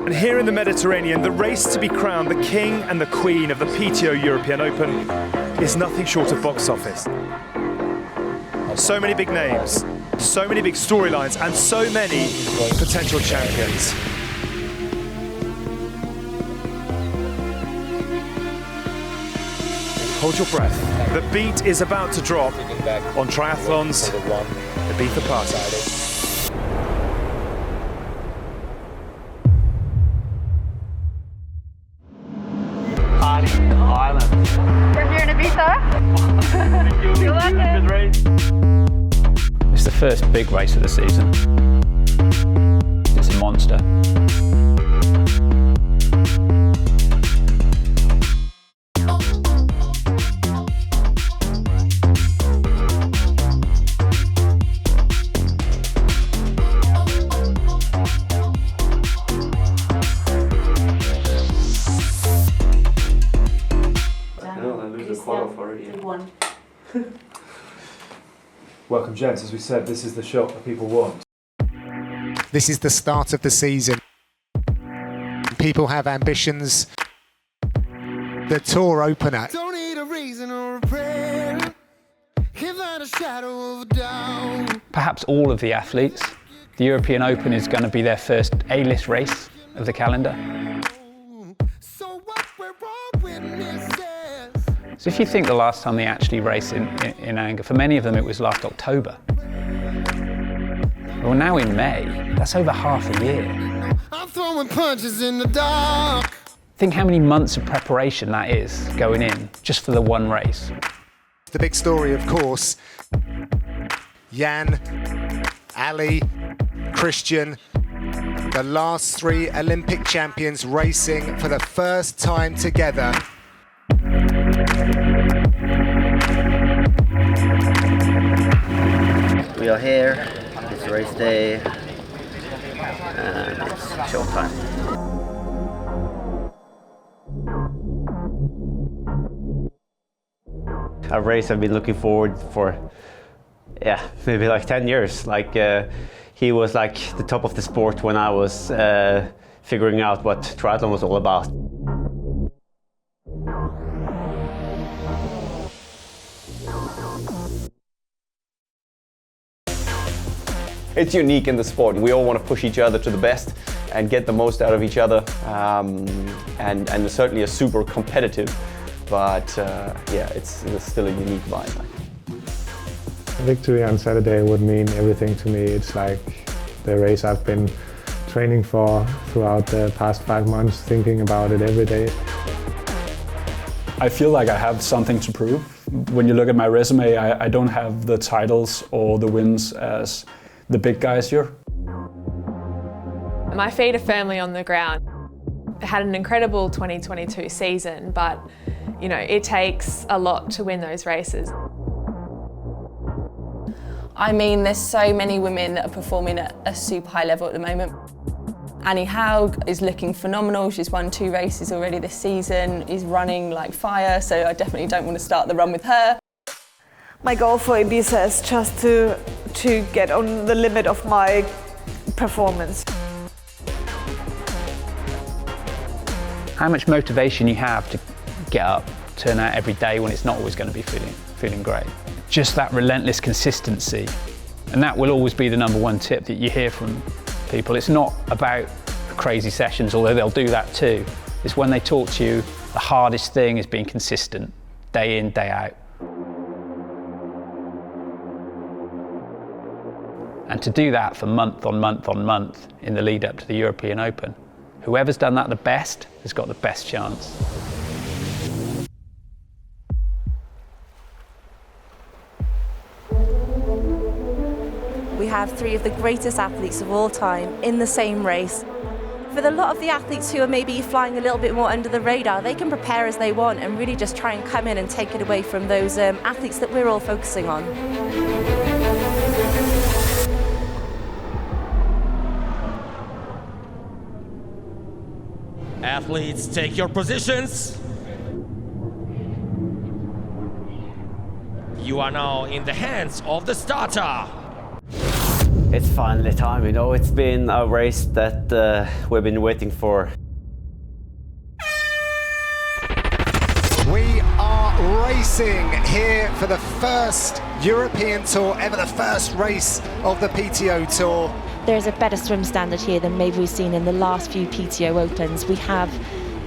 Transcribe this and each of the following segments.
And here in the Mediterranean, the race to be crowned the king and the queen of the PTO European Open is nothing short of box office. So many big names, so many big storylines, and so many potential champions. Hold your breath. The beat is about to drop on triathlon's Ibiza Party. We're here in Ibiza. You like it? It's the first big race of the season. It's a monster. Welcome, gents. As we said, this is the shot that people want. This is the start of the season. People have ambitions. The tour opener. Don't need a reason or a prayer. Without a shadow of a doubt. Perhaps all of the athletes, the European Open is going to be their first A-list race of the calendar. So what we're all witnesses. So if you think the last time they actually raced in anger, for many of them it was last October. Well, now in May, that's over half a year. I'm throwing punches in the dark. Think how many months of preparation that is going in just for the one race. The big story, of course, Jan, Ali, Christian, the last three Olympic champions racing for the first time together. We are here, it's race day, and it's showtime. A race I've been looking forward for, maybe like 10 years. He was like the top of the sport when I was figuring out what triathlon was all about. It's unique in the sport. We all want to push each other to the best and get the most out of each other, and certainly a super competitive, but it's still a unique vibe. A victory on Saturday would mean everything to me. It's like the race I've been training for throughout the past 5 months, thinking about it every day. I feel like I have something to prove. When you look at my resume, I don't have the titles or the wins as the big guys here. My feet are firmly on the ground. I had an incredible 2022 season, but you know, it takes a lot to win those races. I mean, there's so many women that are performing at a super high level at the moment. Annie Haug is looking phenomenal. She's won 2 races already this season, is running like fire, so I definitely don't want to start the run with her. My goal for Ibiza is just to get on the limit of my performance. How much motivation you have to get up, turn out every day when it's not always going to be feeling great. Just that relentless consistency, and that will always be the #1 tip that you hear from people. It's not about crazy sessions, although they'll do that too. It's when they talk to you, the hardest thing is being consistent, day in, day out. And to do that for month on month on month in the lead up to the European Open, whoever's done that the best has got the best chance. We have 3 of the greatest athletes of all time in the same race. For a lot of the athletes who are maybe flying a little bit more under the radar, they can prepare as they want and really just try and come in and take it away from those athletes that we're all focusing on. Athletes, take your positions. You are now in the hands of the starter. It's finally time, you know, it's been a race that we've been waiting for. We are racing here for the first European Tour ever, the first race of the PTO Tour. There's a better swim standard here than maybe we've seen in the last few PTO Opens. We have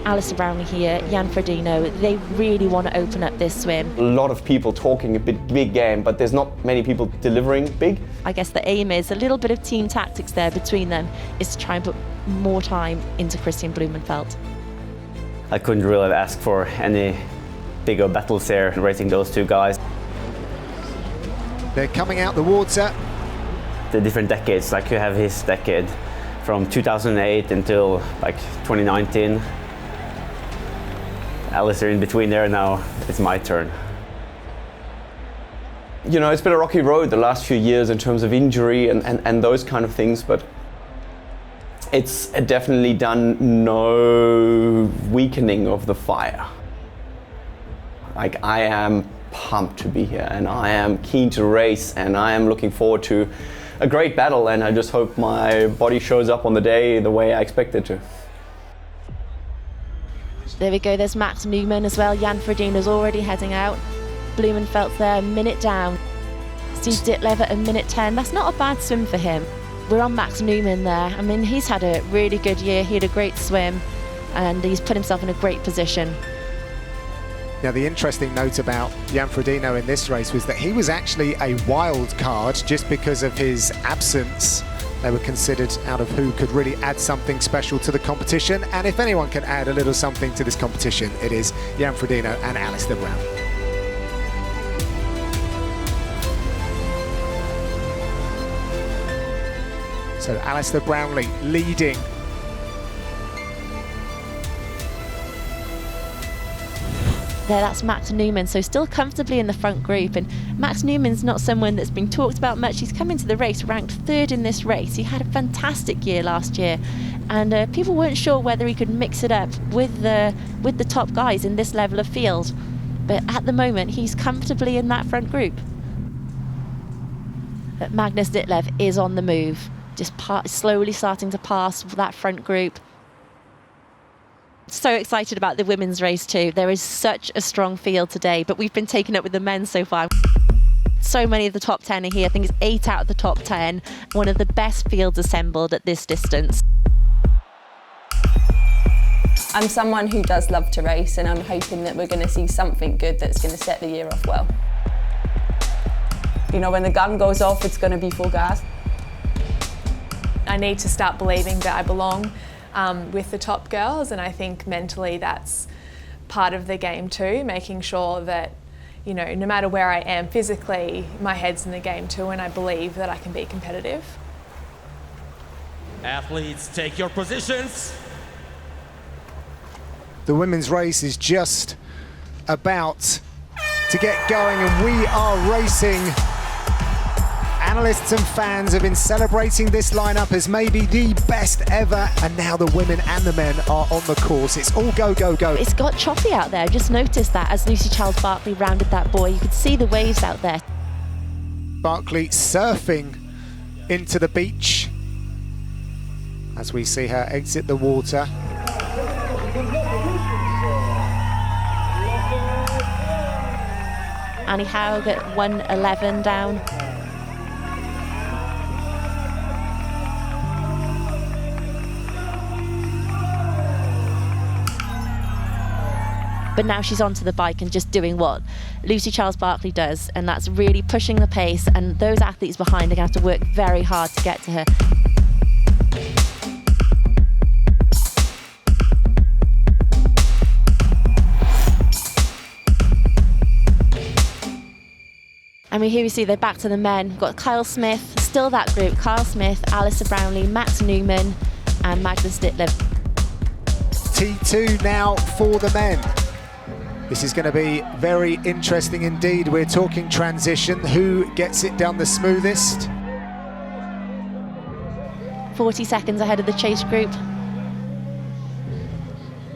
Alistair Brownlee here, Jan Frodeno. They really want to open up this swim. A lot of people talking a big game, but there's not many people delivering big. I guess the aim is a little bit of team tactics there between them, is to try and put more time into Christian Blumenfeld. I couldn't really ask for any bigger battles there, racing those two guys. They're coming out the water. The different decades, like you have his decade from 2008 until like 2019. Alistair in between there, now it's my turn. You know, it's been a rocky road the last few years in terms of injury and those kind of things, but it's definitely done no weakening of the fire. Like, I am pumped to be here and I am keen to race and I am looking forward to a great battle, and I just hope my body shows up on the day the way I expect it to. There we go, there's Max Newman as well. Jan Frodeno's already heading out. Blumenfeld's there, a minute down. Steve Ditlev at a minute 10. That's not a bad swim for him. We're on Max Newman there. I mean, he's had a really good year. He had a great swim and he's put himself in a great position. Now, the interesting note about Jan Frodeno in this race was that he was actually a wild card just because of his absence. They were considered out of who could really add something special to the competition. And if anyone can add a little something to this competition, it is Jan Frodeno and Alistair Brownlee. So Alistair Brownlee leading. There, that's Max Newman, so still comfortably in the front group. And Max Newman's not someone that's been talked about much. He's come into the race ranked 3rd in this race. He had a fantastic year last year, and people weren't sure whether he could mix it up with the top guys in this level of field. But at the moment, he's comfortably in that front group. But Magnus Ditlev is on the move, just slowly starting to pass that front group. So excited about the women's race too. There is such a strong field today, but we've been taken up with the men so far. So many of the top 10 are here. I think it's 8 out of the top 10. One of the best fields assembled at this distance. I'm someone who does love to race, and I'm hoping that we're going to see something good that's going to set the year off well. You know, when the gun goes off, it's going to be full gas. I need to start believing that I belong with the top girls, and I think mentally that's part of the game too, making sure that, you know, no matter where I am physically, my head's in the game too, and I believe that I can be competitive. Athletes, take your positions. The women's race is just about to get going, and we are racing. Analysts and fans have been celebrating this lineup as maybe the best ever, and now the women and the men are on the course. It's all go, go, go. It's got choppy out there. Just noticed that as Lucy Charles-Barclay rounded that buoy. You could see the waves out there. Barclay surfing into the beach as we see her exit the water. Annie Haug at 1:11 down. But now she's onto the bike and just doing what Lucy Charles-Barclay does, and that's really pushing the pace, and those athletes behind are going to have to work very hard to get to her. I mean, here we see they're back to the men. We've got Kyle Smith, still that group, Kyle Smith, Alistair Brownlee, Max Newman and Magnus Ditlev. T2 now for the men. This is going to be very interesting indeed. We're talking transition. Who gets it down the smoothest? 40 seconds ahead of the chase group.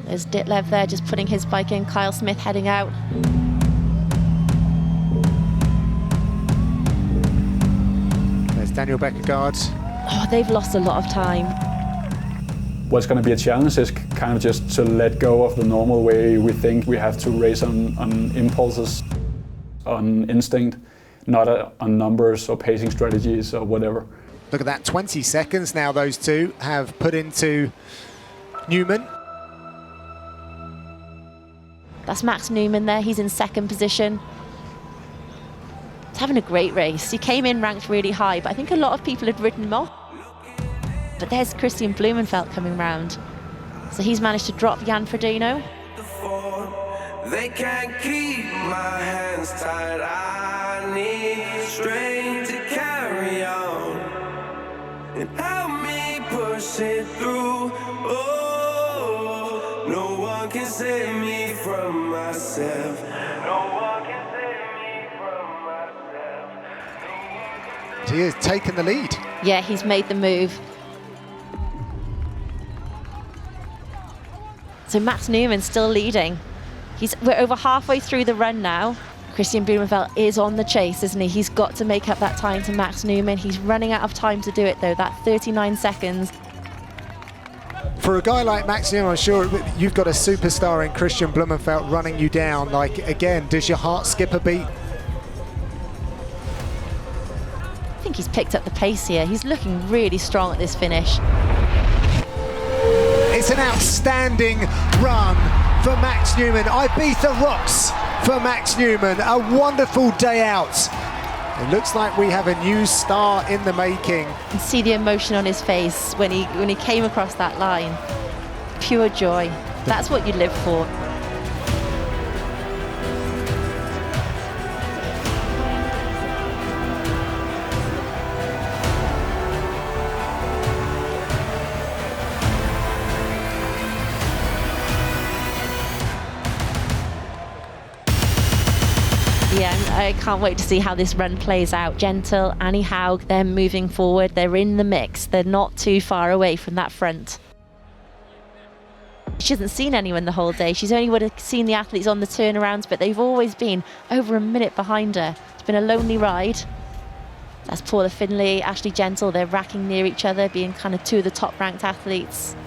There's Ditlev there just putting his bike in. Kyle Smith heading out. There's Daniel Beckergaard. Oh, they've lost a lot of time. What's going to be a challenge is kind of just to let go of the normal way we think we have to race on impulses, on instinct, not on numbers or pacing strategies or whatever. Look at that, 20 seconds now those two have put into Newman. That's Max Newman there, he's in second position. He's having a great race. He came in ranked really high, but I think a lot of people had written him off. But there's Christian Blumenfeld coming round. So he's managed to drop Jan Frodeno. They can't keep my hands tied. I need strength to carry on and help me push it through. Oh, no one can save me from myself. No one can save me from myself. He has taken the lead. Yeah, he's made the move. So Max Newman's still leading. We're over halfway through the run now. Christian Blumenfeld is on the chase, isn't he? He's got to make up that time to Max Newman. He's running out of time to do it though, that 39 seconds. For a guy like Max Newman, I'm sure you've got a superstar in Christian Blumenfeld running you down. Like, again, does your heart skip a beat? I think he's picked up the pace here. He's looking really strong at this finish. It's an outstanding run for Max Newman. Ibiza rocks for Max Newman. A wonderful day out. It looks like we have a new star in the making. You can see the emotion on his face when he came across that line. Pure joy. That's what you live for. Yeah, I can't wait to see how this run plays out. Gentle, Annie Haug, they're moving forward. They're in the mix. They're not too far away from that front. She hasn't seen anyone the whole day. She's only would have seen the athletes on the turnarounds, but they've always been over a minute behind her. It's been a lonely ride. That's Paula Finlay, Ashley Gentle. They're racking near each other, being kind of two of the top-ranked athletes.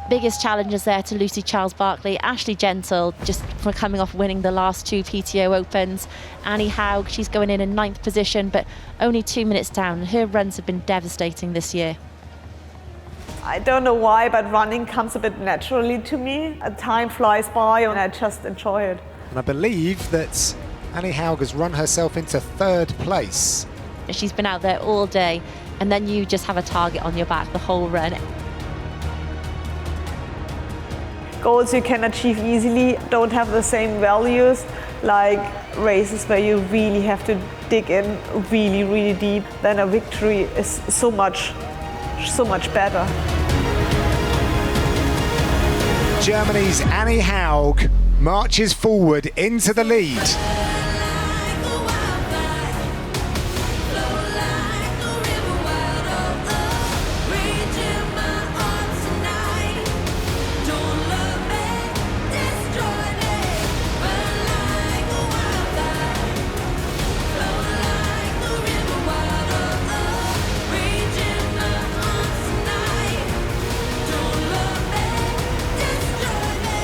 Biggest challenges there to Lucy Charles-Barkley. Ashley Gentle, just from coming off winning the last two PTO Opens. Annie Haug, she's going in 9th position, but only 2 minutes down. Her runs have been devastating this year. I don't know why, but running comes a bit naturally to me. Time flies by and I just enjoy it. And I believe that Annie Haug has run herself into 3rd place. She's been out there all day, and then you just have a target on your back the whole run. Goals you can achieve easily don't have the same values like races where you really have to dig in really, really deep. Then a victory is so much better. Germany's Annie Haug marches forward into the lead.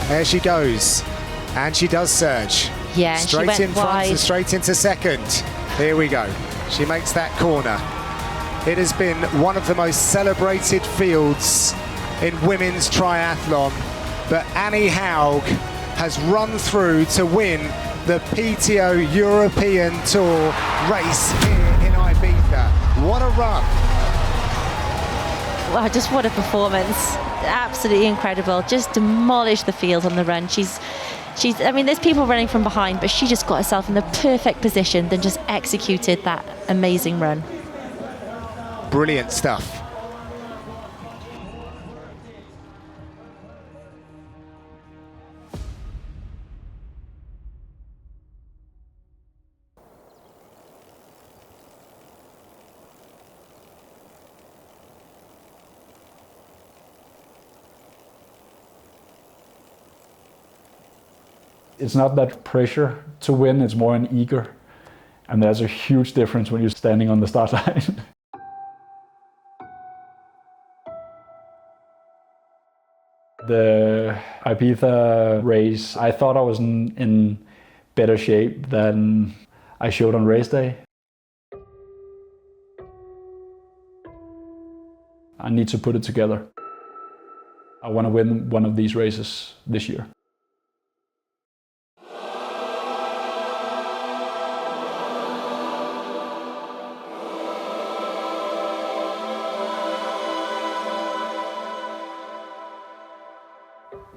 There she goes, and she does surge. Yeah, straight she went in front wide. and straight into second. Here we go. She makes that corner. It has been one of the most celebrated fields in women's triathlon, but Annie Haug has run through to win the PTO European Tour race here in Ibiza. What a run. Wow, just what a performance. Absolutely incredible. Just demolished the field on the run. She's I mean, there's people running from behind, but she just got herself in the perfect position, then just executed that amazing run. Brilliant stuff. It's not that pressure to win, it's more an eager. And there's a huge difference when you're standing on the start line. The Ibiza race, I thought I was in better shape than I showed on race day. I need to put it together. I want to win one of these races this year.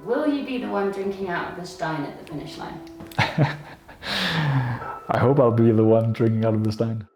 Will you be the one drinking out of the stein at the finish line? I hope I'll be the one drinking out of the stein.